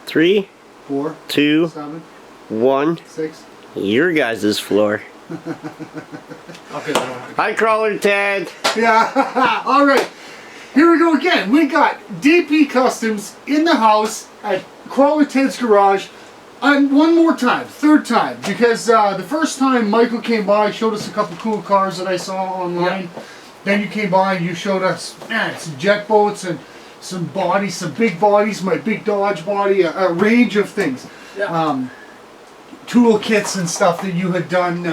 3, 4, 2, 7, 1. 6. Your guys' floor. Okay. Hi, Crawler Ted. Yeah. All right. Here we go again. We got DP Customs in the house at Crawler Ted's garage. And one more time, third time, because the first time Michael came by, showed us a couple cool cars that I saw online. Yep. Then you came by and you showed us some jet boats and some bodies, some big bodies, my big Dodge body, a range of things. Yep. Tool kits and stuff that you had done.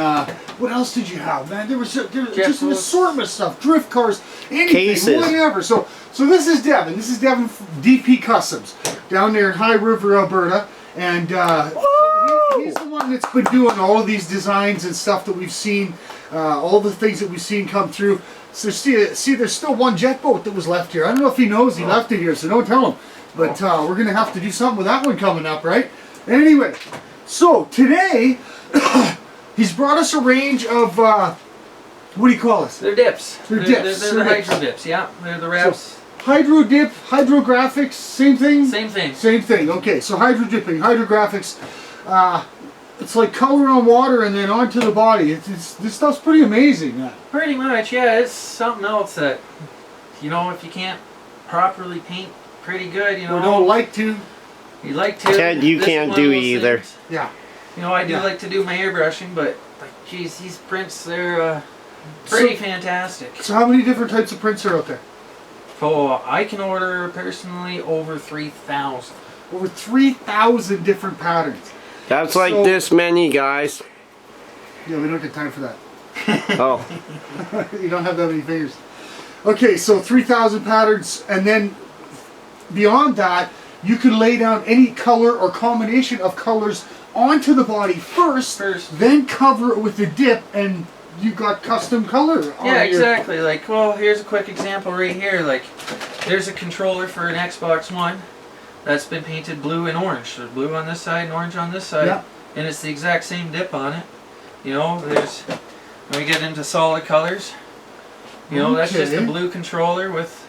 What else did you have, man? There was just an assortment of stuff. Drift cars, anything, cases, whatever. So this is Devin. This is Devin from DP Customs down there in High River, Alberta. And so he's the one that's been doing all of these designs and stuff that we've seen, all the things that we've seen come through. So see, there's still one jet boat that was left here. I don't know if he knows he left it here, so don't tell him. But we're going to have to do something with that one coming up, right? Anyway, so today he's brought us a range of, what do you call this? They're dips. They're dips. They're the hydro dips, yeah. They're the wraps. So, Hydrodip, hydrographics, same thing? Same thing. Same thing, okay. So hydrodipping, hydrographics, it's like color on water and then onto the body. This stuff's pretty amazing. Pretty much, yeah. It's something else that, you know, if you can't properly paint pretty good, you know. Or don't like to. You like to. Ted, you can't do either. Things. Yeah. You know, I do like to do my airbrushing, but, like, geez, these prints, they're pretty fantastic. So how many different types of prints are out there? Oh, I can order personally over 3,000. Over 3,000 different patterns. That's like this many, guys. Yeah, we don't get time for that. Oh. You don't have that many fingers. Okay, so 3,000 patterns, and then beyond that, you can lay down any color or combination of colors onto the body first. Then cover it with the dip, and you got custom color on Yeah, exactly. Like, well, here's a quick example right here. Like, there's a controller for an Xbox One that's been painted blue and orange. There's blue on this side and orange on this side. Yeah. And it's the exact same dip on it. You know, when we get into solid colors, you know, that's just a blue controller with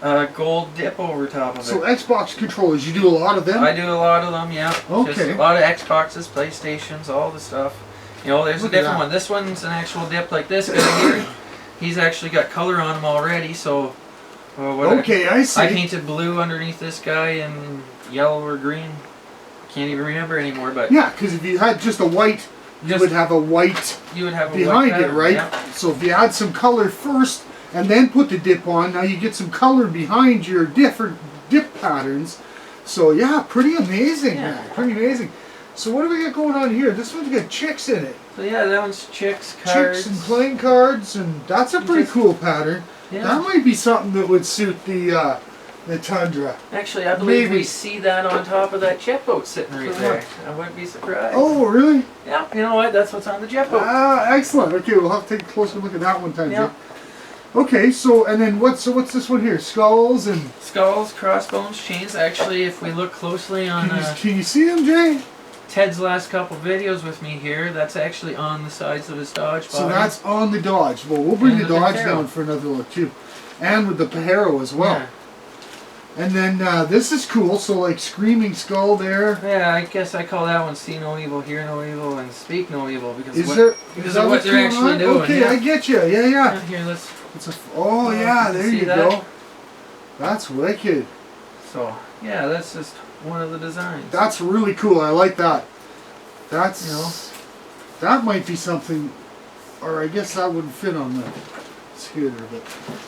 a gold dip over top of it. So Xbox controllers, you do a lot of them? I do a lot of them, yeah. Okay. Just a lot of Xboxes, PlayStations, all the stuff. You know, there's a different one. This one's an actual dip like this guy here. He's actually got color on him already, so... I see. I painted blue underneath this guy and yellow or green. Can't even remember anymore, but... Yeah, because if you had just a white, you would have a white behind it, right? Yeah. So if you add some color first and then put the dip on, now you get some color behind your different dip patterns. So yeah, pretty amazing, man. Pretty amazing. So what do we got going on here? This one's got chicks in it. So yeah, that one's chicks, cards. Chicks and playing cards, and that's a pretty cool pattern. Yeah. That might be something that would suit the Tundra. Actually, I believe we see that on top of that jet boat sitting right there. I wouldn't be surprised. Oh, really? Yeah, you know what? That's what's on the jet boat. Ah, excellent. Okay, we'll have to take a closer look at that one time. Yeah. Okay, so and then what's this one here? Skulls and crossbones, chains. Actually, if we look closely on can you see them, Jay? Ted's last couple videos with me here, that's actually on the sides of his Dodge body. So that's on the Dodge. Well, we'll bring the Dodge down for another look too. And with the Pajero as well. Yeah. And then this is cool, so like Screaming Skull there. Yeah, I guess I call that one See No Evil, Hear No Evil, and Speak No Evil because of what they're actually doing. Okay, I get you. Yeah. Here, there you go. That's wicked. So, yeah, that's just one of the designs. That's really cool. I like that. That's that might be something, or I guess that wouldn't fit on the scooter. But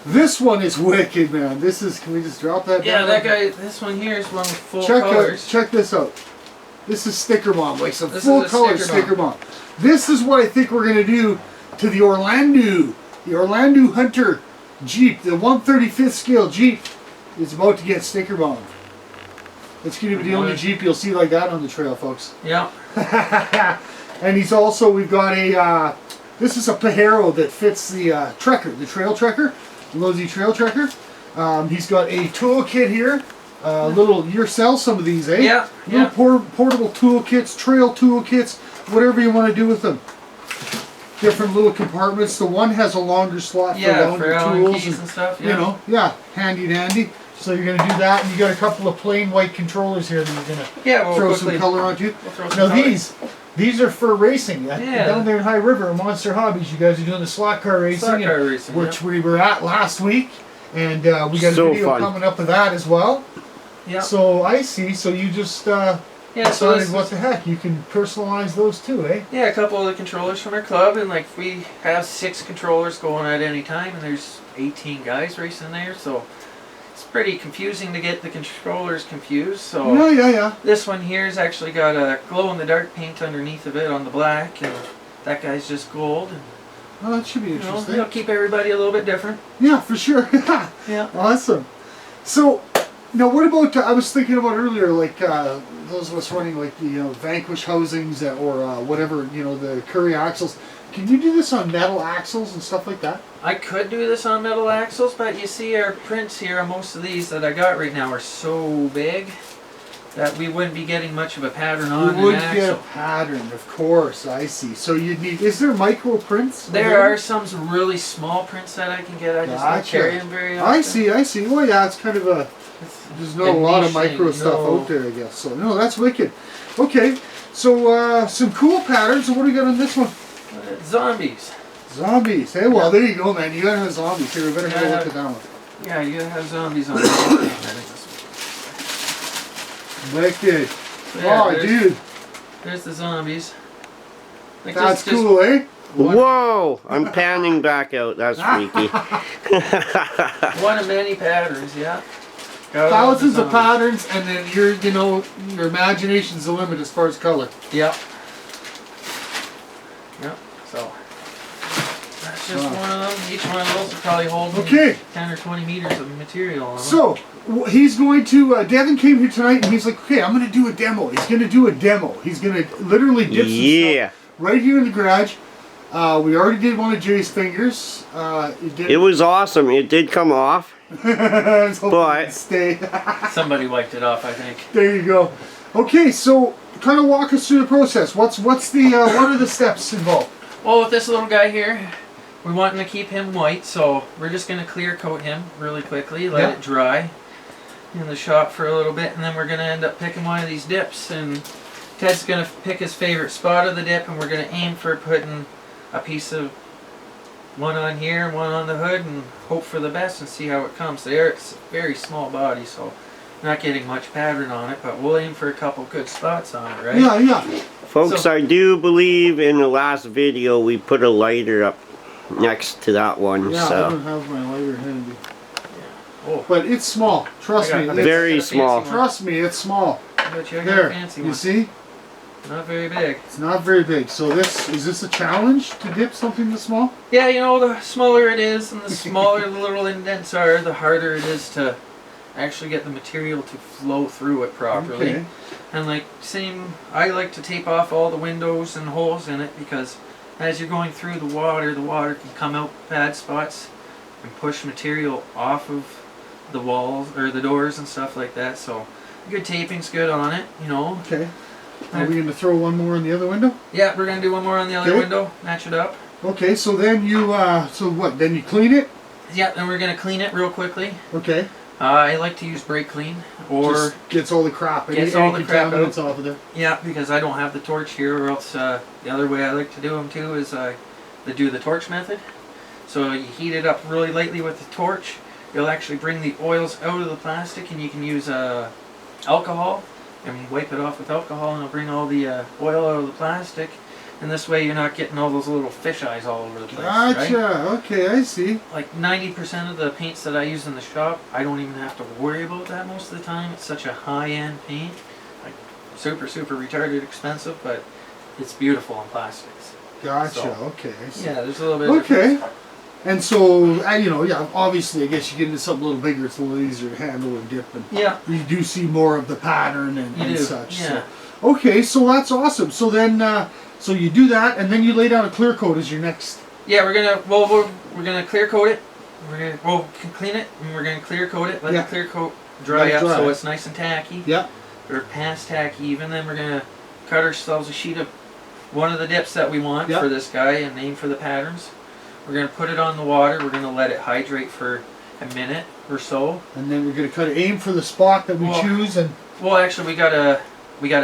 this one is wicked, man. This is. Can we just drop that down? Yeah, that guy. This one here is one with full colors. Check this out. This is Sticker Bomb, like some full color Sticker Bomb. This is what I think we're gonna do to the Orlandoo Hunter Jeep, the 135th scale Jeep. Is about to get Sticker Bomb. It's going to be the only Jeep you'll see like that on the trail, folks. Yeah. And we've got a, this is a Pajero that fits the Trekker, the Trail Trekker, Lozy Trail Trekker. He's got a tool kit here. You sell some of these, eh? Yeah. Little portable tool kits, trail tool kits, whatever you want to do with them. Different little compartments. The one has a longer slot for longer tools keys and stuff. Yeah. You know, handy dandy. So you're gonna do that, and you got a couple of plain white controllers here that you're gonna Yeah, throw some color onto. We'll throw some Now color. these are for racing. Yeah. Down there in High River, Monster Hobbies, you guys are doing the slot car racing, Slot car racing, which we were at last week, and we got a So video fun. coming up of that as well. Yeah. So I see. So you just Yeah, so decided this what is- the heck, you can personalize those too, eh? Yeah, a couple of the controllers from our club, and like we have 6 controllers going at any time, and there's 18 guys racing there, so it's pretty confusing to get the controllers confused. So Yeah. this one here has actually got a glow-in-the-dark paint underneath of it on the black, and that guy's just gold. And, Oh, that should be you know, interesting. it'll keep everybody a little bit different. Yeah, for sure. Yeah. Awesome. So, now what about, I was thinking about earlier, like those of us running like the Vanquish housings or whatever, the Curry axles. Can you do this on metal axles and stuff like that? I could do this on metal axles, but you see our prints here on most of these that I got right now are so big that we wouldn't be getting much of a pattern on You would an get a axle. pattern, of course, I see. So you'd need, is there micro prints? There are some really small prints that I can get. I just don't Gotcha. carry them very often. I see. Well, yeah, it's kind of a, there's not a lot of niche micro thing, stuff no. out there, I guess. So, no, that's wicked. Okay, so some cool patterns. So what do we got on this one? Zombies. Zombies. Hey, well, there you go, man. You gotta have zombies. Here, we better go look at that one. Yeah, you gotta have zombies on it. Wicked. So, yeah, Oh, dude. There's the zombies. Like That's just cool, eh? Whoa! I'm panning back out. That's freaky. one of many patterns, yeah. Gotta love the Thousands of zombies. patterns, and then your imagination's the limit as far as color. Yep. Yep. So that's just Wow. one of them. Each one of those will probably hold Okay. 10 or 20 meters of material on them. So, he's going to, Devin came here tonight and he's like, okay, I'm going to do a demo. He's going to do a demo. He's going to literally dip some Yeah. stuff right here in the garage. We already did one of Jay's fingers. It was awesome. It did come off. But- stay. Somebody wiped it off, I think. There you go. Okay, so kind of walk us through the process. What's the what are the steps involved? Well, with this little guy here, we're wanting to keep him white, so we're just going to clear coat him really quickly, let Yeah. it dry in the shop for a little bit, and then we're going to end up picking one of these dips, and Ted's going to pick his favorite spot of the dip, and we're going to aim for putting a piece of one on here and one on the hood, and hope for the best and see how it comes. It's a very small body, so not getting much pattern on it, but we'll aim for a couple good spots on it, right? Yeah. Folks, So- I do believe in the last video we put a lighter up next to that one. Yeah, I So don't have my lighter handy. Oh, But it's small. Trust I me. got- It's, Very I got a fancy small. one. trust me, it's small. But you got a There. fancy You one. see? Not very big. It's not very big. So is this a challenge to dip something this small? Yeah, you know, the smaller it is and the smaller the little indents are, the harder it is to actually get the material to flow through it properly. Okay. And like I like to tape off all the windows and holes in it because as you're going through the water can come out bad spots and push material off of the walls or the doors and stuff like that. So good taping's good on it, you know. Okay. Are we going to throw one more in the other window? Yeah, we're gonna do one more on the other Okay. window, match it up. Okay, so then you, so what, then you clean it? Yeah, then we're gonna clean it real quickly. Okay. I like to use brake clean or Just gets all the crap, Gets all the crap contaminants off of there. yeah, because I don't have the torch here, or else the other way I like to do them too is to do the torch method. So you heat it up really lightly with the torch. You'll actually bring the oils out of the plastic, and you can use alcohol and wipe it off with alcohol, and it'll bring all the oil out of the plastic. And this way you're not getting all those little fish eyes all over the place. Gotcha. Right? Okay, I see. Like 90% of the paints that I use in the shop, I don't even have to worry about that most of the time. It's such a high-end paint, like super retarded expensive, but it's beautiful in plastics. Gotcha. So, okay, I see. Yeah, there's a little bit. Of Okay. difference. And so, yeah, obviously, I guess you get into something a little bigger, it's a little easier to handle and dip, and Yeah, you do see more of the pattern and you do. such. Yeah. So. Okay, so that's awesome. So then, so you do that, and then you lay down a clear coat as your next. Yeah, we're gonna clear coat it. We'll clean it, and we're gonna clear coat it. Let Yeah. the clear coat Let dry it up dry. so it's nice and tacky. Yep. Or past tacky even. Then we're gonna cut ourselves a sheet of one of the dips that we want Yep. for this guy and aim for the patterns. We're gonna put it on the water. We're gonna let it hydrate for a minute or so. And then we're gonna kind of aim for the spot that we Well, choose, and Well, actually, we gotta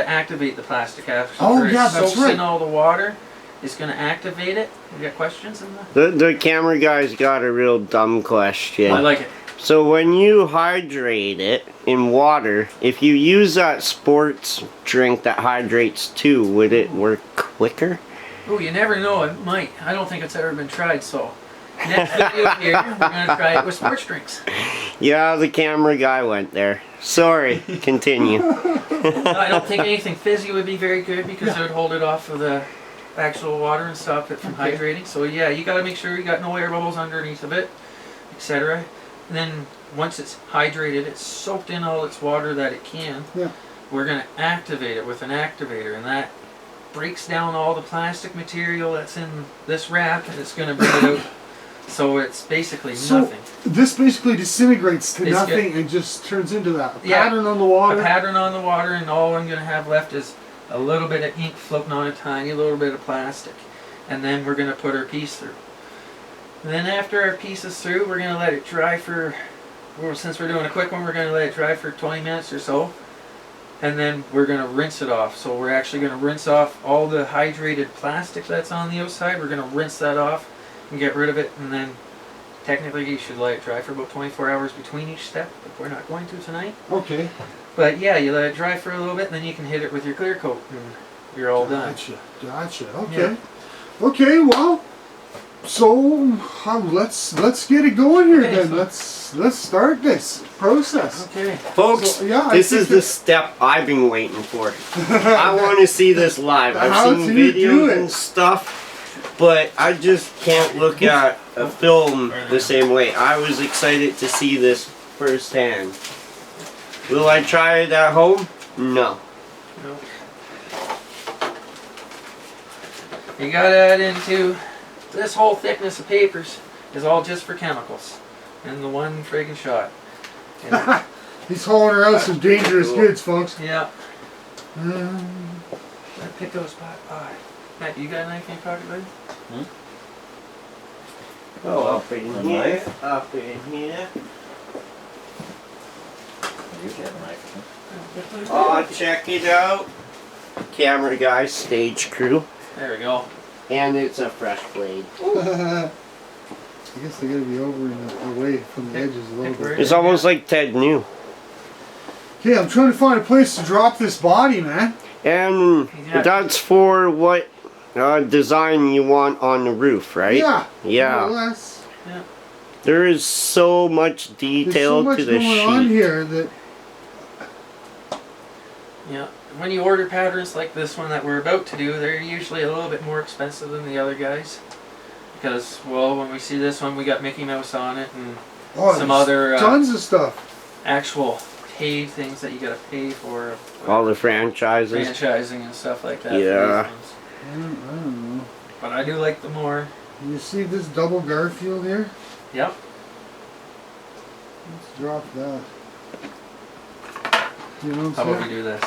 activate the plastic after. Oh, yeah, it that's soaks right. in all the water. It's gonna activate it. You got questions in the? The camera guy's got a real dumb question. I like it. So when you hydrate it in water, if you use that sports drink that hydrates too, would it work quicker? Oh, you never know. It might. I don't think it's ever been tried. So, next video here, we're gonna try it with sports drinks. Yeah, the camera guy went there. Sorry, continue. I don't think anything fizzy would be very good because it would hold it off of the actual water and stop it from hydrating. So yeah, you got to make sure you got no air bubbles underneath of it, etc. And then once it's hydrated, it's soaked in all its water that it can. Yeah. We're gonna activate it with an activator, and that breaks down all the plastic material that's in this wrap, and it's gonna bring it out. So it's basically nothing. This basically disintegrates to It's nothing and just turns into that Yeah. pattern on the water. A pattern on the water, and all I'm gonna have left is a little bit of ink floating on a tiny little bit of plastic, and then we're gonna put our piece through. And then after our piece is through, we're gonna let it dry for, well, since we're doing a quick one, we're gonna let it dry for 20 minutes or so, and then we're gonna rinse it off. So we're actually gonna rinse off all the hydrated plastic that's on the outside. We're gonna rinse that off and get rid of it, and then technically you should let it dry for about 24 hours between each step, but we're not going to tonight. Okay. But yeah, you let it dry for a little bit, and then you can hit it with your clear coat, and you're all done. Gotcha. Okay. Okay. Well, so let's get it going here Okay, then. so- Let's start this process. Okay. Folks, So, yeah, this I is think the step I've been waiting for. I want to see this live. I've How seen do you do videos it? and stuff, but I just can't look at a film the same way. I was excited to see this firsthand. Will I try it at home? No. No. You gotta add into this whole thickness of papers is all just for chemicals, and the one friggin' shot. And, He's hauling around some dangerous Cool. goods, folks. yeah. Pick those spot. Matt, you got a knife in your pocket, buddy? Oh, up in A here. knife? Up in here. You get a knife. Oh, check it out. Camera guy, stage crew. There we go. And it's a fresh blade. I guess they gotta be over and away from the edges a little bit. It's almost like Ted knew. Okay, I'm trying to find a place to drop this body, man. And Yeah. that's for what design you want on the roof, right? Yeah. Yeah. More or less. There is so much There's detail so much to this going on sheet. here that Yeah. When you order patterns like this one that we're about to do, they're usually a little bit more expensive than the other guys. Because, well, when we see this one, we got Mickey Mouse on it and some there's other tons of stuff. actual paid things that you gotta pay for. All the franchises. Franchising and stuff like that. for Yeah. these ones. I don't know. But I do like the more. You see this double Garfield here? Yep. Let's drop that. You know what How I'm about we saying? do this?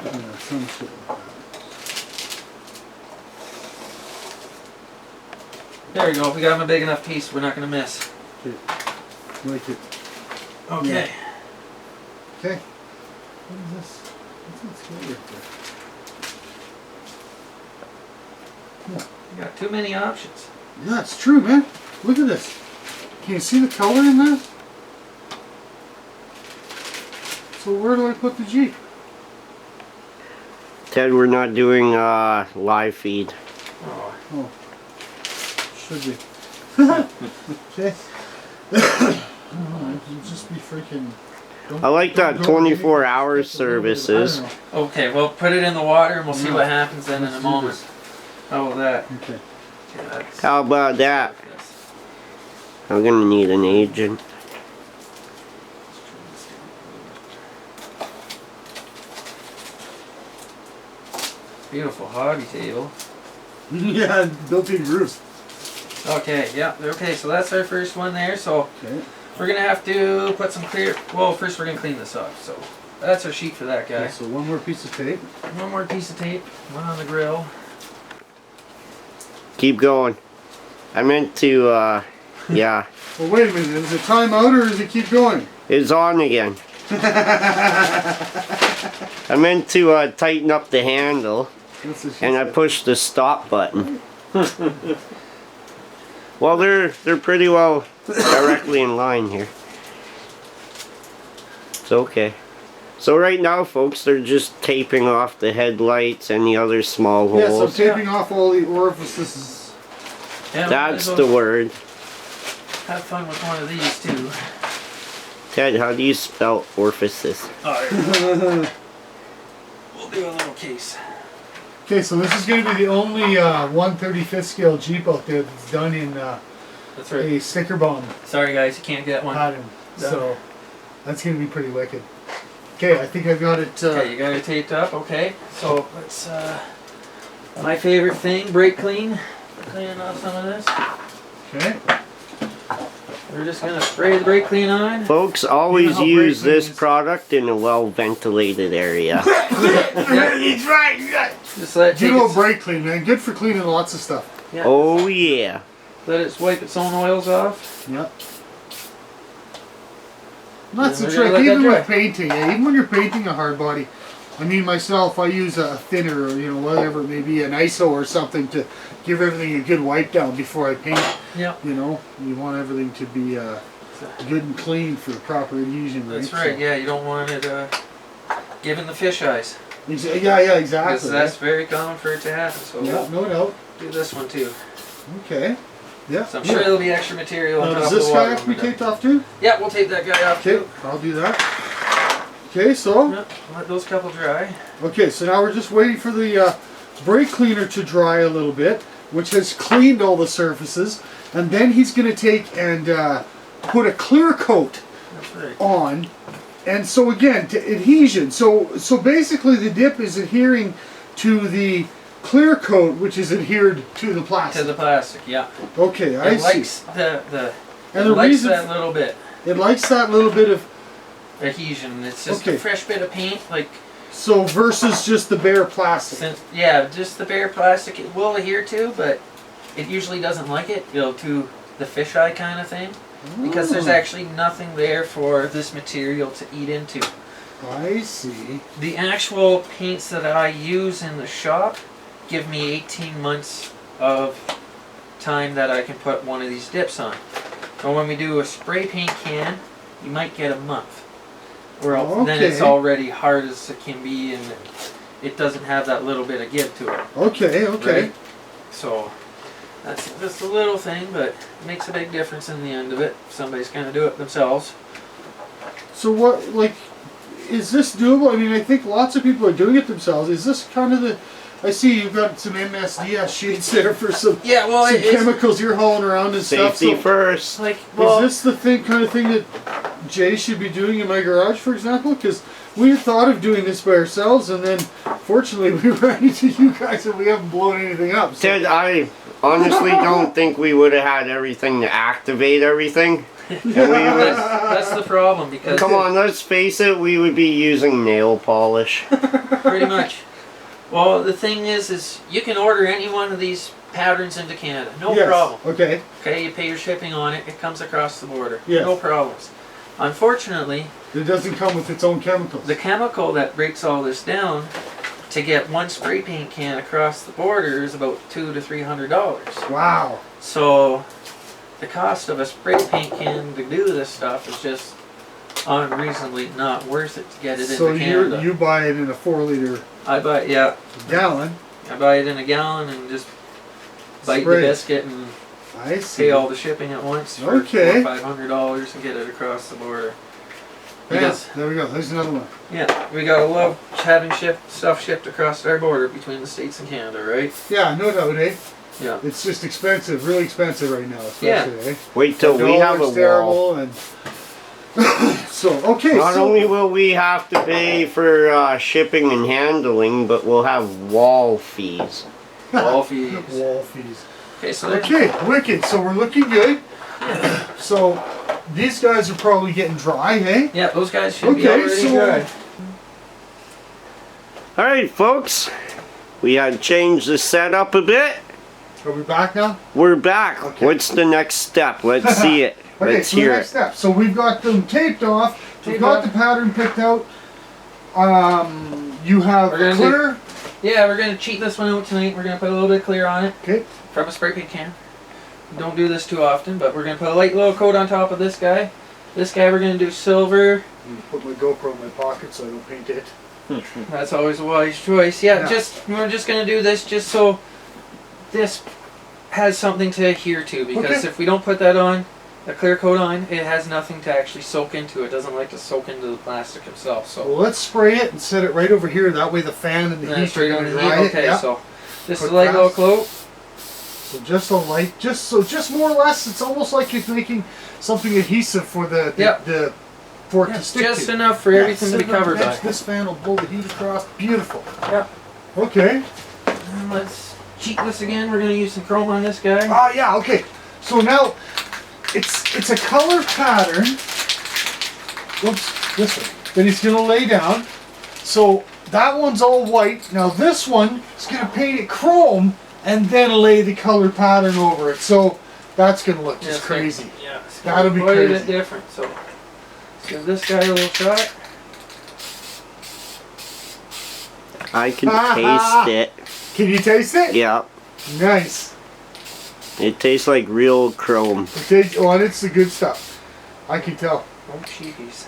Yeah, some shit like There we go. We got him a big enough piece. We're not gonna miss. that. Like it. Okay. Okay. What is this? What's that scale right there? You got too many options. Yeah, it's true, man. Look at this. Can you see the color in that? So where do I put the Jeep? Ted, we're not doing live feed. Oh. Oh. Should be. Okay. It'll just be freaking... I like that 24-hour services. Okay. Well, put it in the water and we'll see what happens then in a Let's do moment. this. How about that? Okay. Yeah, that's- How about that? that's- I'm gonna need an agent. Beautiful hobby table. Yeah, built-in grooves. Okay, yeah, okay, so that's our first one there. So Okay. we're gonna have to put some clear, well, first we're gonna clean this off. So that's our sheet for that guy. Okay, so one more piece of tape. One more piece of tape, one on the grill. Keep going. I meant to Yeah, Well, wait a minute. Is it time out or does it keep going? it's on again. I meant to tighten up the handle, That's what she and I said. pushed the stop button. Well, they're pretty well directly in line here. It's okay. So right now, folks, they're just taping off the headlights and the other small Yes, I'm holes. taping off all the orifices. Yeah, That's might as the well word. have fun with one of these too. Ted, how do you spell orifices? Alright. We'll do a little case. Okay, so this is going to be the only 1/35th scale Jeep out there that's done in That's right. a sticker bomb Sorry guys, you can't get one. pattern. So that's going to be pretty wicked. Okay, I think I've got it. Okay, you got it taped up, okay. So let's my favorite thing, brake clean. Cleaning off some of this. Okay. We're just gonna spray the brake clean on. Folks, You always know how use brake this clean is. product in a well-ventilated area. It's right. You got Just let it Get take a little its, brake clean, man. Good for cleaning lots of stuff. yeah, Oh yeah. let it wipe its own oils off. Yep. That's Yeah, the we're gonna trick, let even that with painting. Even when you're painting a hard body, I mean myself, I use a thinner, or whatever, maybe an ISO or something to give everything a good wipe down before I paint. Yeah. You want everything to be good and clean for proper adhesion, right? That's right, yeah, you don't want it giving the fish eyes. Yeah, exactly. Because that's very common for it to happen. So yeah, we'll no doubt. do this one too. Okay. Yeah. So I'm sure there'll be extra material on Now, top does of this the guy water. have to be when we're done. taped off too? Yeah, we'll tape that guy off Okay, too. I'll do that. Okay, so. Yeah, let those couple dry. Okay, so now we're just waiting for the brake cleaner to dry a little bit, which has cleaned all the surfaces, and then he's going to take and put a clear coat That's right. on. And so again, to adhesion. So basically the dip is adhering to the clear coat, which is adhered to the To plastic. the plastic, yeah. Okay, I It see. likes the And it the likes reason that little bit it likes that little bit of adhesion. It's just Okay. a fresh bit of paint, like so versus just the bare plastic. yeah, just the bare plastic it will adhere to, but it usually doesn't like it. To the fisheye kind of thing, because there's Oh, actually nothing there for this material to eat into. I see. The actual paints that I use in the shop give me 18 months of time that I can put one of these dips on. And when we do a spray paint can, you might get a month. Or else then it's Okay. already hard as it can be, and it doesn't have that little bit of give to it. Okay, okay. Right? So that's just a little thing, but it makes a big difference in the end of it. If somebody's gonna do it themselves. So what, like, is this doable? I mean, I think lots of people are doing it themselves. Is this kind of the, I see you've got some MSDS sheets there for some, Yeah, well, some it's chemicals you're hauling around and stuff. Safety So first. like, well, is this the kind of thing that Jay should be doing in my garage, for example? Because we had thought of doing this by ourselves, and then fortunately we ran into you guys and we haven't blown anything up. So. Ted, I honestly don't think we would have had everything to activate everything. And we would, that's the problem, because come on, let's face it, we would be using nail polish. pretty much. Well, the thing is you can order any one of these patterns into Canada, no Yes, problem. Okay. Okay, you pay your shipping on it, it comes across the border, Yes. no problems. Unfortunately, It doesn't come with its own chemicals. the chemical that breaks all this down to get one spray paint can across the border is about $200 to $300. Wow. So the cost of a spray paint can to do this stuff is just unreasonably not worth it to get it So into Canada. you buy it in a 4-liter I buy gallon. I buy it in a gallon and just bite Spray. the biscuit and I see. pay all the shipping at once for Okay. $400 or $500 and get it across the border. Yeah, Because there we go. There's another one. yeah, we gotta love having stuff shipped across our border between the States and Canada, right? Yeah, no doubt, eh? Yeah. It's just expensive, really expensive right now, especially, eh? Wait till we have a Dollar's wall. terrible and so okay. Not so, only will we have to pay for shipping and handling, but we'll have wall fees. Wall fees. wall fees. Okay, so there's Okay, wicked. So we're looking good. So these guys are probably getting dry, hey? yeah, those guys should be Okay, already so dry. Alright, folks. We had changed the setup a bit. Are we back now? We're back. Okay. What's the next step? Let's see it. Okay, Let's so the hear next it. step. So we've got them taped off. We've Taped got off. the pattern picked out. You have We're gonna clear. Yeah, we're gonna cheat this one out tonight. We're gonna put a little bit of clear on it Okay. from a spray paint can. Don't do this too often, but we're gonna put a light little coat on top of this guy. This guy we're gonna do silver. Put my GoPro in my pocket so I don't paint it. That's always a wise choice. Yeah, Yeah. we're just gonna do this just so this has something to adhere to, because Okay. if we don't put that on, a clear coat on, it has nothing to actually soak into. It doesn't like to soak into the plastic itself. So Well, let's spray it and set it right over here. That way the fan and the that's heat are right going on to the dry heat. it. Okay, Yep. so just Quick a light little pass. coat. So just a light, just more or less. It's almost like you're making something adhesive for the Yep. for it Yeah, to stick just to. enough for everything to set be it on the covered by. bench. This fan will blow the heat across. Beautiful. Yep. Okay. And let's cheat this again. We're gonna use some chrome on this guy. Oh yeah. Okay. So now it's a color pattern. Whoops. This one that he's gonna lay down. So that one's all white. Now this one is gonna paint it chrome and then lay the color pattern over it. So that's gonna look just Yes, crazy. Yeah, it's That'll be quite a bit crazy. different. So let's give this guy a little shot. I can taste it. Can you taste it? Yeah. Nice. It tastes like real chrome. Okay, oh, and it's the good stuff. I can tell. Oh, cheapies.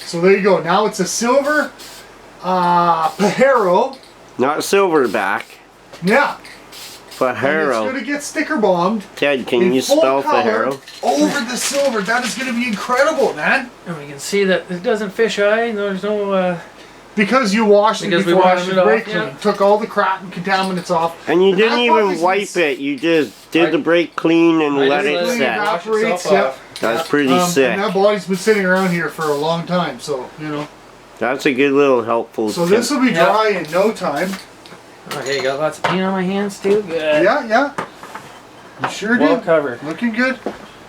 So there you go. Now it's a silver Pajero. Not silverback. Yeah. And it's Pajero. going to get sticker bombed. Ted, can in you full spell color Pajero? over the silver. That is going to be incredible, man. And we can see that it doesn't fish eye. There's no. Because you washed it Because we before washed having it the off, brake yeah. clean. Took all the crap and contaminants off. And you didn't that even body's wipe been- it. You just did I- the brake clean and I let just it let set. wash itself Evaporates, off. yep. That's pretty sick. And that body's been sitting around here for a long time, so, you know. That's a good little helpful So tip. this will be dry in no time. Okay, got lots of paint on my hands too. Good. Yeah, yeah. You sure Well did. covered. Looking good.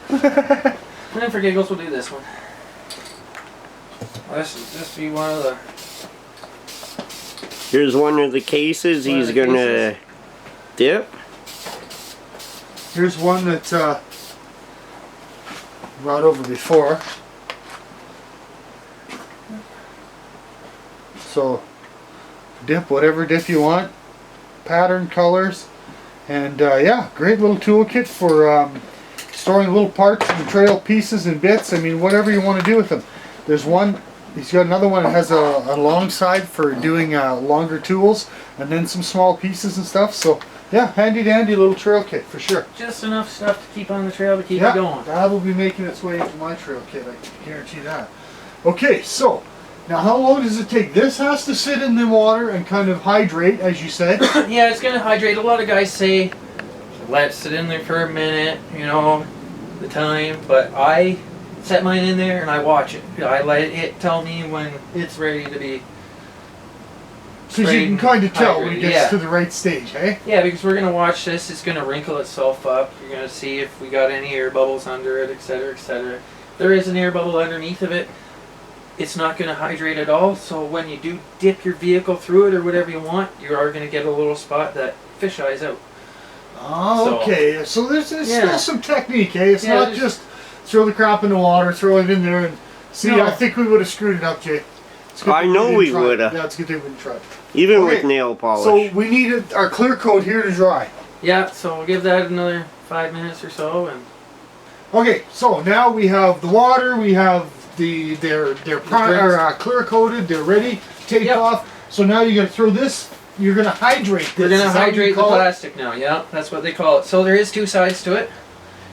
And then for giggles, we'll do this one. This will just be one of the. Here's one of the cases One of he's the gonna cases. dip. Here's one that brought over before. So dip whatever dip you want, pattern, colors, and yeah, great little toolkit for storing little parts and trail pieces and bits. I mean, whatever you want to do with them. There's one. He's got another one that has a long side for doing longer tools, and then some small pieces and stuff. So yeah, handy dandy little trail kit for sure. Just enough stuff to keep on the trail to keep Yeah, it going. that'll be making its way into my trail kit, I can guarantee that. Okay, so now how long does it take? This has to sit in the water and kind of hydrate, as you said. Yeah, it's gonna hydrate. A lot of guys say, let it sit in there for a minute, you know, the time. But I set mine in there and I watch it. I let it tell me when it's ready to be. Because you can kind of tell when it gets Yeah. to the right stage, hey? Yeah, because we're gonna watch this. It's gonna wrinkle itself up. You're gonna see if we got any air bubbles under it, etc., etc. If there is an air bubble underneath of it, it's not gonna hydrate at all. So when you do dip your vehicle through it or whatever you want, you are gonna get a little spot that fish eyes out. Oh, okay, so there's Yeah. still some technique, eh? It's Yeah, not there's- just throw the crap in the water, throw it in there, and see, No. I think we would have screwed it up, Jay. It's a good I thing know didn't we try it. woulda. Yeah, it's a good thing we didn't try it. Even Okay, with nail polish. So we needed our clear coat here to dry. Yeah, so we'll give that another 5 minutes or so, and Okay, so now we have the water, we have they're drinks. clear coated, they're ready, taped Yep. off. So now you're gonna throw this. You're gonna hydrate this. we're gonna Is that what you hydrate the call it? plastic now. Yeah, that's what they call it. So there is two sides to it.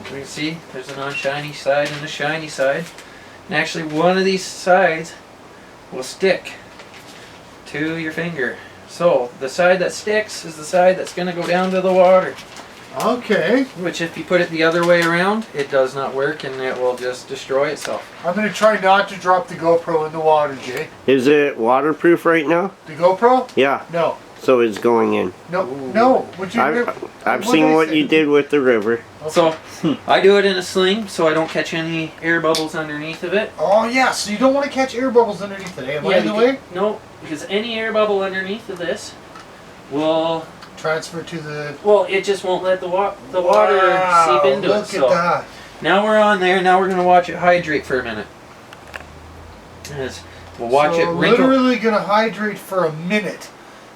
You can see there's a non-shiny side and a shiny side. And actually one of these sides will stick to your finger. So the side that sticks is the side that's going to go down to the water. Okay, Which if you put it the other way around, it does not work and it will just destroy itself. I'm gonna try not to drop the GoPro in the water, Jay. Is it waterproof right now? The GoPro? Yeah. No, So it's going in. no, no. What you do? I've seen what you did with the river. So I do it in a sling so I don't catch any air bubbles underneath of it. Oh yeah, so you don't want to catch air bubbles underneath it, eh? Am I in the way? No, because any air bubble underneath of this will transfer to the... Well, it just won't let the water Wow, seep into it. look at that. Now we're on there. Now we're gonna watch it hydrate for a minute. We'll watch it wrinkle. Literally gonna hydrate for a minute.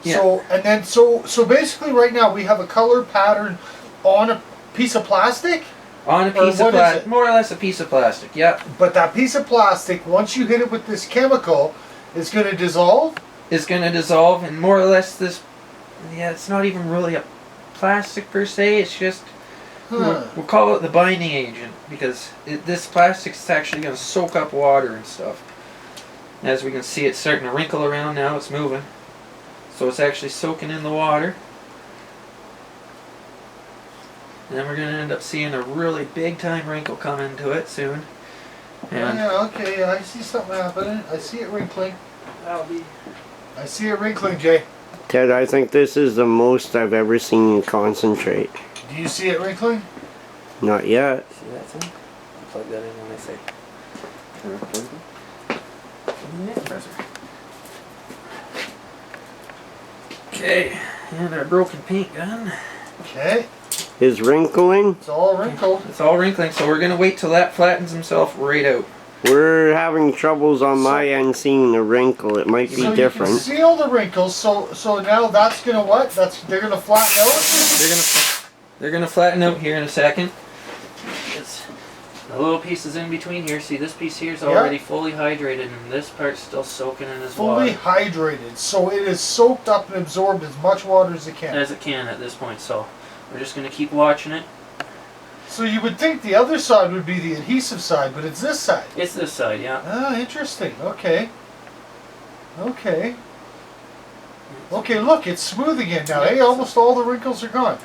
Yeah. So basically right now we have a color pattern on a piece of plastic. On a piece of plastic, more or less a piece of plastic. Yep. But that piece of plastic, once you hit it with this chemical, is gonna dissolve. It's gonna dissolve, and more or less this. Yeah, it's not even really a plastic per se. It's just. We'll call it the binding agent because this plastic is actually going to soak up water and stuff. As we can see, it's starting to wrinkle around now. It's moving. So it's actually soaking in the water. And then we're going to end up seeing a really big time wrinkle come into it soon. And yeah, okay, I see something happening. I see it wrinkling. I see it wrinkling, Jay. Ted, I think this is the most I've ever seen you concentrate. Do you see it wrinkling? Not yet. see that thing? Plug that in when I say. Okay, and our broken paint gun. Okay. Is wrinkling? It's all wrinkled. It's all wrinkling, so we're going to wait till that flattens himself right out. We're having troubles on my end seeing the wrinkle. It might be So different. you can see all the wrinkles. So now that's gonna what? They're gonna flatten out. They're gonna flatten out here in a second. It's the little pieces in between here. See, this piece here is already fully hydrated, and this part's still soaking in as Fully water. hydrated, so it is soaked up and absorbed as much water as it can. As it can at this point. So we're just gonna keep watching it. So you would think the other side would be the adhesive side, but it's this side. It's this side, yeah. Ah, interesting. Okay. Okay. Okay, look, it's smooth again now. Hey, almost all the wrinkles are gone.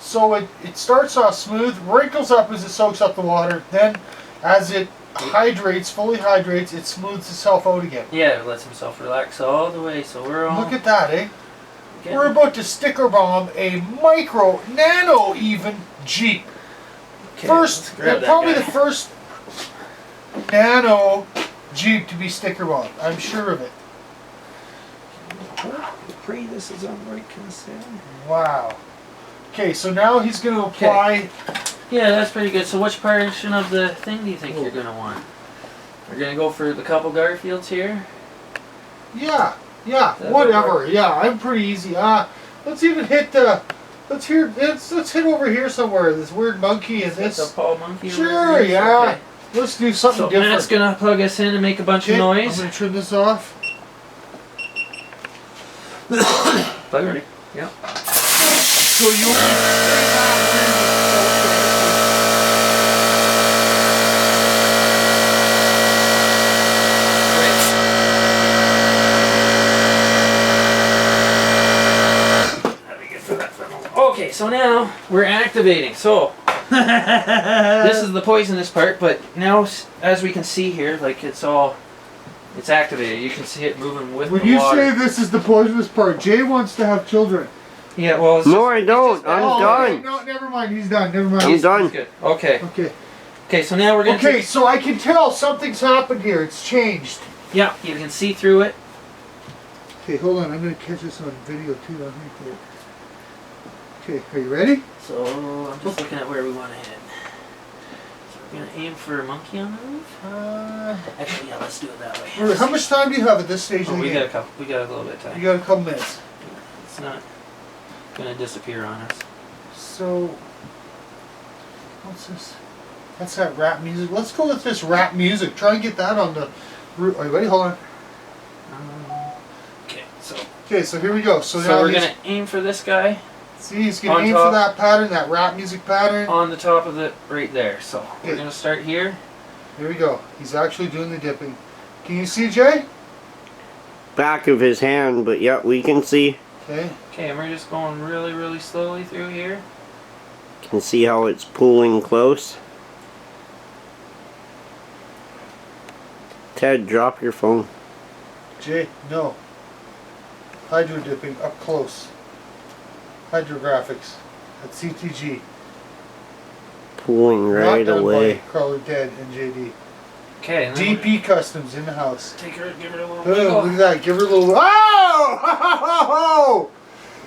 So it starts off smooth, wrinkles up as it soaks up the water, then as it hydrates, fully hydrates, it smooths itself out again. Yeah, it lets himself relax all the way. So we're all. Look at that, eh? We're about to sticker bomb a micro, nano even Jeep. Okay, First, grab that probably guy. the first nano Jeep to be sticker bombed. I'm sure of it. Pray this is on right consent. Wow. Okay, so now he's going to apply. Yeah, that's pretty good. So which portion of the thing do you think you're going to want? We're going to go for the couple Garfields here. Yeah, That whatever. work? Yeah, I'm pretty easy. Let's even hit the. Let's hit over here somewhere. This weird monkey and That's this. a Paul Monkey. Sure, over here. yeah. Okay. Let's do something So different. Matt's gonna plug us in and make a bunch of Okay, noise. I'm gonna turn this off. Plug ready? Yeah. So you. Okay, so now we're activating. So this is the poisonous part, but now as we can see here, like it's activated. You can see it moving with When the you water. say this is the poisonous part, Jay wants to have children. Yeah, well, it's No, just, I don't. it's I'm just- done. No, never mind. He's done. Never mind. I'm done. Good. Okay. Okay. Okay, so now we're gonna. Okay, so I can tell something's happened here. It's changed. Yeah, you can see through it. Okay, hold on. I'm going to catch this on video too. Okay, are you ready? So I'm just looking at where we want to hit. So we're gonna aim for a monkey on the roof. Actually, yeah, let's do it that way. How much time do you have at this stage of Oh, the we game? we got a little bit of time. You got a couple minutes. It's not gonna disappear on us. So, what's this? That's that rap music. Let's go with this rap music. Try and get that on the roof. Are you ready? Hold on. Okay, so Okay, so here we go. So, so now we're he's, gonna aim for this guy see, he's going on to aim top. for that pattern, that rap music pattern. on the top of it right there. So we're Okay. gonna start here. Here we go. He's actually doing the dipping. Can you see, Jay? Back of his hand, but yeah, we can see. Okay. Okay, and we're just going really, really slowly through here. Can see how it's pulling close. Ted, drop your phone. Jay, no. Hydrodipping up close. Hydrographics at CTG. Pulling Not right done away. by Crawler Dead and JD. Okay, and then DP Customs in the house. take her, give her a little Oh, look wiggle. at that. Give her a little. Oh!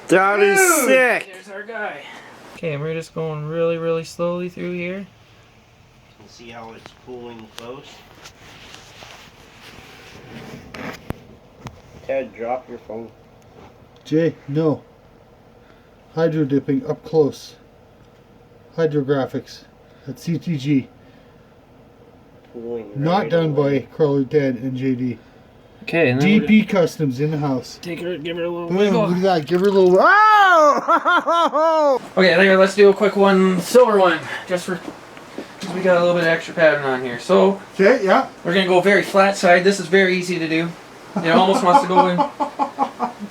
That is Dude! sick. There's our guy. Okay, and we're just going really, really slowly through here. See how it's pulling close. Ted, drop your phone. Jay, no. Hydrodipping up close. Hydrographics at CTG. Pulling Not right done away. by Crawler Ted and JD. Okay, and then DP Customs in the house. take her, give her a little Boom, wiggle. look at that. Give her a little. Oh! Okay, there. Let's do a quick one, silver one, just for because we got a little bit of extra pattern on here. So Okay, yeah. we're gonna go very flat side. This is very easy to do. It almost wants to go in.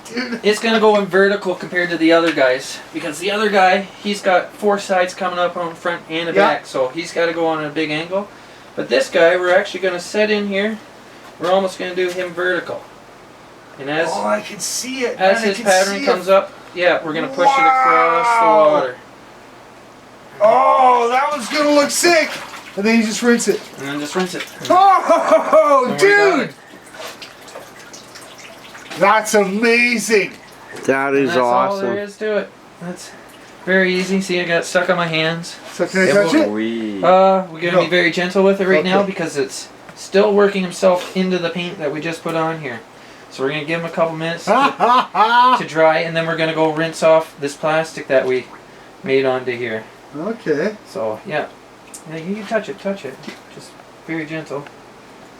Dude. It's gonna go in vertical compared to the other guys because the other guy, he's got 4 sides coming up on front and a back, so he's got to go on a big angle. But this guy, we're actually gonna set in here. We're almost gonna do him vertical. And as Oh, I can see it. as man, I his can pattern see comes it. up, yeah, we're gonna push it across the Wow. water. Oh, that was gonna look sick. And then you just rinse it. And then just rinse it. Oh, And we're done. dude! That's amazing. That And is that's all there awesome. is to it. That's very easy. See, I got stuck on my hands. So can I touch it? We. We're gonna No. be very gentle with it right now Okay. because it's still working himself into the paint that we just put on here. So we're gonna give him a couple minutes to dry, and then we're gonna go rinse off this plastic that we made onto here. Okay. So yeah, you can touch it, just very gentle.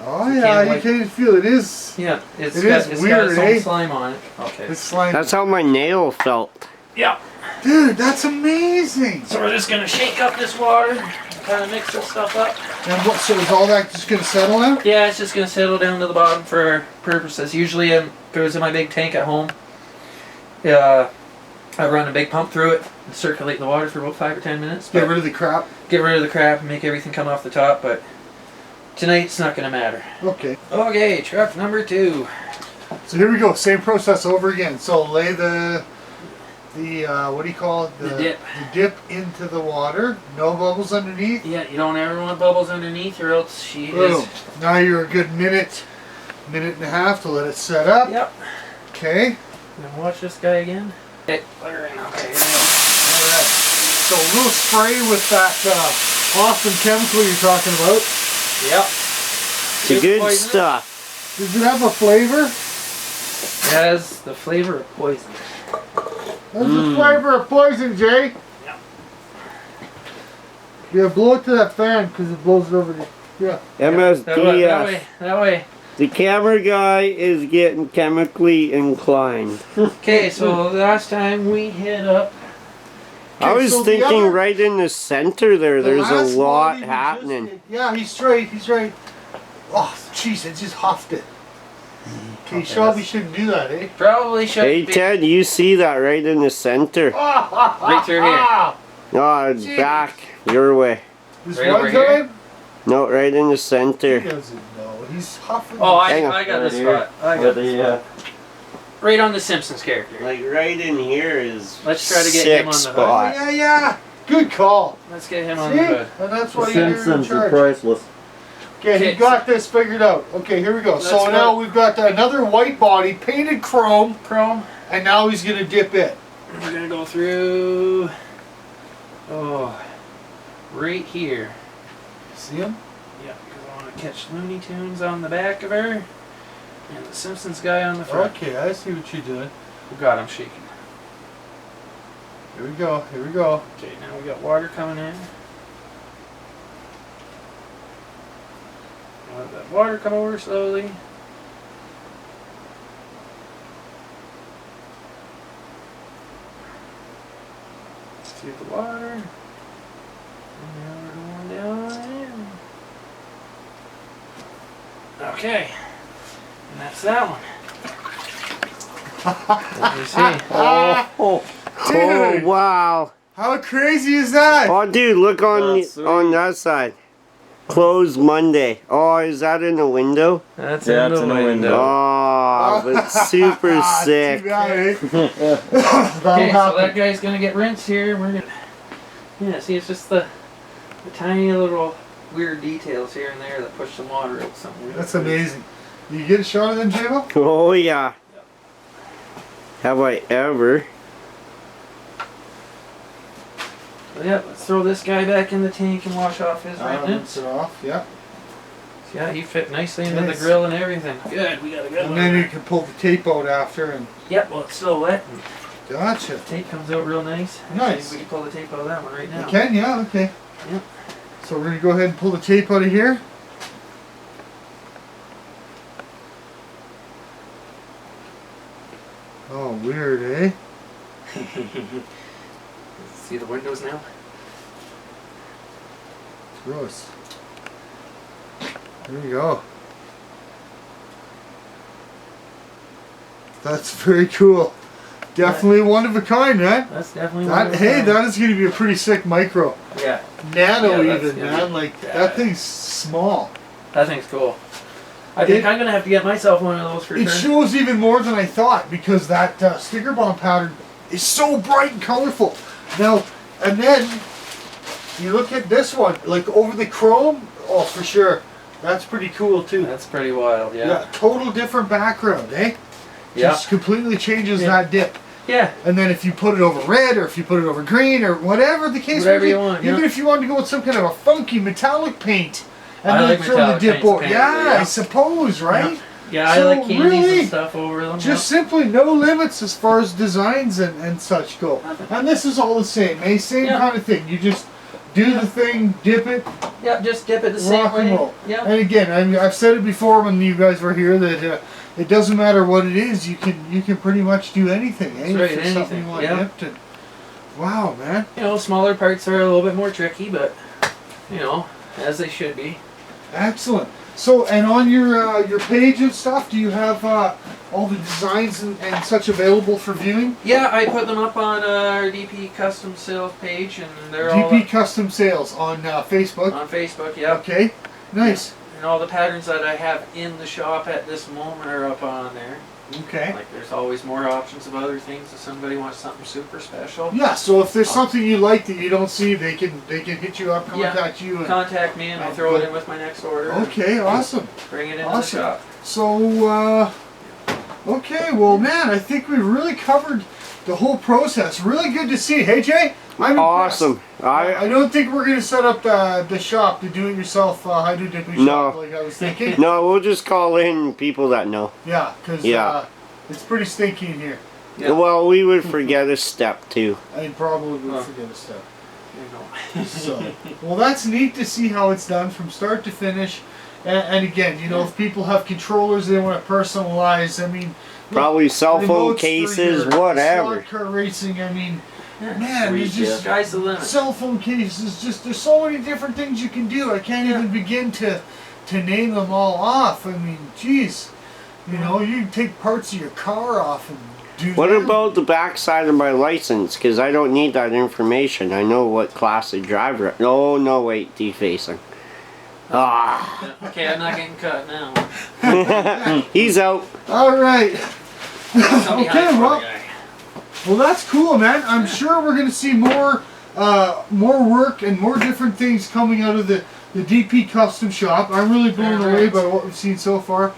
Oh You yeah, can't, you like- can feel it is. Yeah, it's It got, is it's weird, got its own eh? slime on it. Okay. It's slime. That's how my nail felt. Yeah. Dude, that's amazing. So we're just gonna shake up this water, kind of mix this stuff up. And what? So is all that just gonna settle now? Yeah, it's just gonna settle down to the bottom for our purposes. Usually it goes in my big tank at home. I run a big pump through it and circulate the water for about 5 or 10 minutes. Get but rid of the crap. get rid of the crap and make everything come off the top, but tonight it's not gonna matter. Okay. Okay, truck number 2. So here we go. Same process over again. So lay the what do you call it? The dip. The dip into the water. No bubbles underneath. Yeah, you don't ever want bubbles underneath or else she Boom. is... Now you're a good minute and a half to let it set up. Yep. Okay. Now watch this guy again. Okay, let her in. Okay, here we go. Alright. So a little spray with that awesome chemical you're talking about. Yep. It's good poison. stuff. Does it have a flavor? It has the flavor of poison. What's the flavor of poison, Jay? Yeah. Yeah, blow it to that fan because it blows it over the... Yeah. MSDS. That way. The camera guy is getting chemically inclined. Okay, so last time we hit up... I was so the thinking other- right in the center there, The there's a last lot one he just happening. did- Yeah, he's straight. He's right. Oh, jeez, I just huffed it. Okay, Shelby shouldn't do that, eh? Probably should Hey be... Ted, you see that right in the center. Right through here. Oh, it's Jeez. back your way. This Right one over here? time? No, right in the He center. doesn't know. He's huffing. Oh, Hang on. I got the Right here. spot. I got Where the the right on the Simpsons character. Like right in here is Let's try to get sick him on the hood. Oh, spot. yeah, yeah. Good call. Let's get him on See? the hood. And that's the why you're in Simpsons are charge. priceless. Okay, he Okay. got this figured out. Okay, here we go. So That's now what- we've got another white body, painted chrome, Chrome. and now he's going to dip it. We're gonna go through... Oh, right here. See him? Yeah, because I want to catch Looney Tunes on the back of her. And the Simpsons guy on the front. Okay, I see what you're doing. Oh God, I'm shaking. Here we go. Here we go. Okay, now we got water coming in. Let that water come over slowly. See the water. And now we're going down in. Okay. And that's that one. Let me see. Oh, Dude. wow. How crazy is that? Oh dude, look on That's sweet. on that side. Closed Monday. Oh, is that in the window? That's Yeah, in it's the in the window. Oh, but super sick. Too bad, eh? That'll Okay, so that happen. guy's gonna get rinsed here. We're gonna, yeah. See, it's just the tiny little weird details here and there that push some water out. Something. That's amazing. You get a shot of them, J-Bo? Oh yeah. Have I ever? So yeah, let's throw this guy back in the tank and wash off his remnants. Rinse it off, yeah. Yeah, he fit nicely into Nice. the grill and everything. Good, we got a good And one. then you can pull the tape out after and... Yep, well it's still wet. Gotcha. The tape comes out real nice. Nice. We can pull the tape out of that one right now. You can, yeah, okay. Yep. So we're gonna go ahead and pull the tape out of here. Oh, weird, eh? See the windows now? Gross. There you go. That's very cool. Definitely one of a kind, man. That's definitely one That, of hey, them. that is going to be a pretty sick micro. Yeah, Nano Yeah, that's even, gonna man. be Like, bad. that thing's small. that thing's cool. I think I'm gonna have to get myself one of those for It sure. shows even more than I thought because that sticker bomb pattern is so bright and colorful. Now, and then you look at this one, like over the chrome. Oh, for sure, that's pretty cool too. That's pretty wild, yeah. Total different background, eh? Yeah. Just completely changes Yeah. that dip. Yeah. And then if you put it over red or if you put it over green or whatever the case Whatever may be, you want, even yeah. if you wanted to go with some kind of a funky metallic paint and I then like throw the metallic dip paints over. painted, Yeah, yeah. I suppose, right? Yeah, I So like candies really, and stuff over them. Just simply no limits as far as designs and such go. And this is all the same, eh? Same Yeah. kind of thing. You just do the thing, dip it, Yeah, just dip it the same rock and way. roll. Yeah. And again, I've said it before when you guys were here that it doesn't matter what it is. You can pretty much do anything, eh? That's right, If there's something anything, you want yeah. dipped. And, wow, man. You know, smaller parts are a little bit more tricky, but you know, as they should be. Excellent. So, and on your page and stuff, do you have all the designs and such available for viewing? Yeah, I put them up on our DP Custom Sales page, and they're all DP Custom Sales on Facebook. on Facebook. Yep. Okay, nice. And all the patterns that I have in the shop at this moment are up on there. Okay. Like, there's always more options of other things if somebody wants something super special. Yeah. So if there's something you like that you don't see, they can hit you up, contact you. And, Contact me, and I'll throw it in with my next order. okay. Awesome. Bring it into Awesome. the shop. So, okay. Well, man, I think we really covered the whole process. Really good to see. Hey, Jay. I'm impressed. Awesome. I don't think we're gonna set up the shop, the do-it-yourself hydrodipping shop No. like I was thinking. No, we'll just call in people that know. Yeah, because Yeah. it's pretty stinky in here. Yeah. Well, we would forget a step too. I probably would Oh. forget a step. There you go. So, well, that's neat to see how it's done from start to finish. And again, you know, if people have controllers they want to personalize, I mean, Probably cell phone remotes for cases, your whatever. slot car racing. I mean, Yeah. man, Sweet, there's just sky's the limit. cell phone cases. Just there's so many different things you can do. I can't even begin to name them all off. I mean, geez, you know, you can take parts of your car off and do. What them. about the backside of my license? Because I don't need that information. I know what class of driver. Oh, no, wait, defacing. Ah, Okay, I'm not getting cut now. he's out. All right. Somebody Okay, hide for well- the guy. Well, that's cool, man. I'm sure we're going to see more work and more different things coming out of the DP Custom Shop. I'm really blown away by what we've seen so far.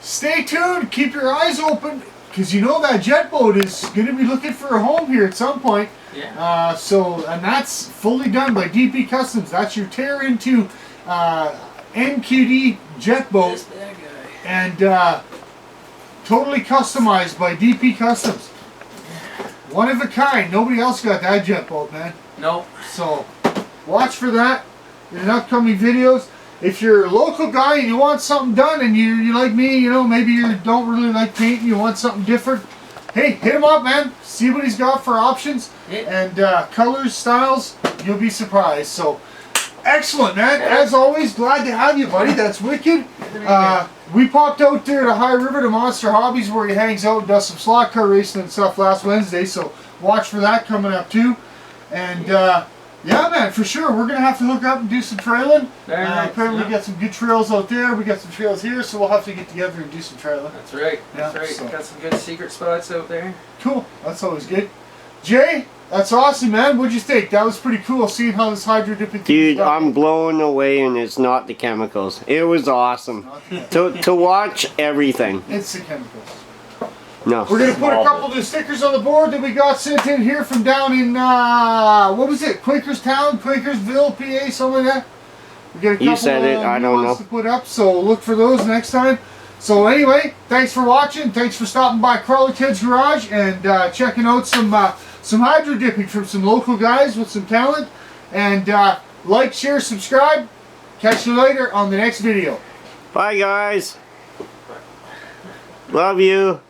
Stay tuned. Keep your eyes open because you know that jet boat is going to be looking for a home here at some point. Yeah. And that's fully done by DP Customs. That's your tear into NQD jet boat. This bad guy. And totally customized by DP Customs. One of a kind. Nobody else got that jet boat, man. Nope. So watch for that in upcoming videos. If you're a local guy and you want something done and you like me, you know, maybe you don't really like paint and you want something different, hey, hit him up, man. See what he's got for options and colors, styles. You'll be surprised. So excellent, man. As always, glad to have you, buddy. That's wicked. We popped out there to High River to Monster Hobbies where he hangs out and does some slot car racing and stuff last Wednesday. So watch for that coming up too. And yeah, man, for sure. We're going to have to hook up and do some trailing. Very nice, Apparently yeah. we got some good trails out there. We got some trails here, so we'll have to get together and do some trailing. That's right. That's Yeah, right. so- Got some good secret spots out there. Cool. That's always good. Jay, that's awesome, man. What'd you think? That was pretty cool seeing how this hydrodipping Dude, thing I'm blown away and it's not the chemicals. It was awesome to watch everything. It's the chemicals. No. We're gonna put a couple of the stickers on the board that we got sent in here from down in what was it? Quakerstown, Quakersville, PA, something like that. We got a couple You said it, I don't know. to put up, so look for those next time. So anyway, thanks for watching. Thanks for stopping by Crawler Ted's Garage and checking out some hydro dipping from some local guys with some talent. And like, share, subscribe. Catch you later on the next video. Bye guys. Love you.